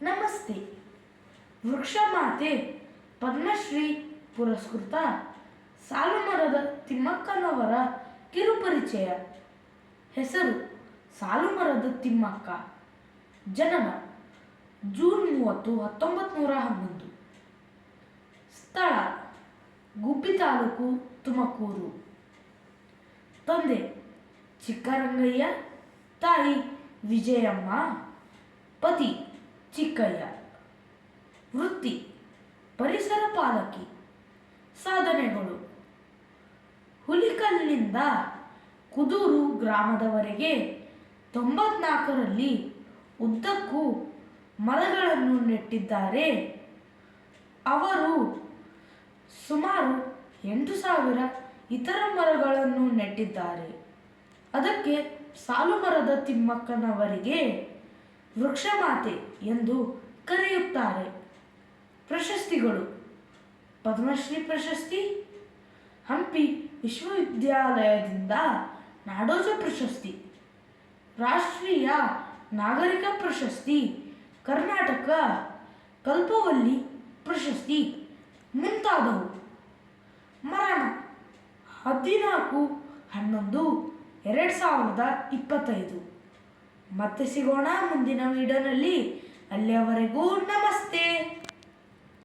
ನಮಸ್ತೆ. ವೃಕ್ಷಮಾತೆ ಪದ್ಮಶ್ರೀ ಪುರಸ್ಕೃತ ಸಾಲುಮರದ ತಿಮ್ಮಕ್ಕನವರ ಕಿರುಪರಿಚಯ. ಹೆಸರು ಸಾಲುಮರದ ತಿಮ್ಮಕ್ಕ. ಜನನ ಜೂನ್ 30, 1911. ಸ್ಥಳ ಗುಬ್ಬಿ ತಾಲೂಕು, ತುಮಕೂರು. ತಂದೆ ಚಿಕ್ಕರಂಗಯ್ಯ, ತಾಯಿ ವಿಜಯಮ್ಮ, ಪತಿ ಚಿಕ್ಕಯ್ಯ. ವೃತ್ತಿ ಪರಿಸರ ಪಾಲಕಿ. ಸಾಧನೆಗಳು: ಹುಲಿಕಲ್ನಿಂದ ಕುದೂರು ಗ್ರಾಮದವರೆಗೆ 94ರಲ್ಲಿ ಉದ್ದಕ್ಕೂ ಮರಗಳನ್ನು ನೆಟ್ಟಿದ್ದಾರೆ. ಅವರು ಸುಮಾರು 8,000 ಇತರ ಮರಗಳನ್ನು ನೆಟ್ಟಿದ್ದಾರೆ. ಅದಕ್ಕೆ ಸಾಲುಮರದ ತಿಮ್ಮಕ್ಕನವರಿಗೆ ವೃಕ್ಷಮಾತೆ ಎಂದು ಕರೆಯುತ್ತಾರೆ. ಪ್ರಶಸ್ತಿಗಳು: ಪದ್ಮಶ್ರೀ ಪ್ರಶಸ್ತಿ, ಹಂಪಿ ವಿಶ್ವವಿದ್ಯಾಲಯದಿಂದ ನಾಡೋಜ ಪ್ರಶಸ್ತಿ, ರಾಷ್ಟ್ರೀಯ ನಾಗರಿಕ ಪ್ರಶಸ್ತಿ, ಕರ್ನಾಟಕ ಕಲ್ಪವಲ್ಲಿ ಪ್ರಶಸ್ತಿ ಮುಂತಾದವು. ಮರಣ 14/11/2025. ಮತ್ತೆ ಸಿಗೋಣ ಮುಂದಿನ ವಿಡಿಯೋನಲ್ಲಿ. ಅಲ್ಲಿಯವರೆಗೂ ನಮಸ್ತೆ.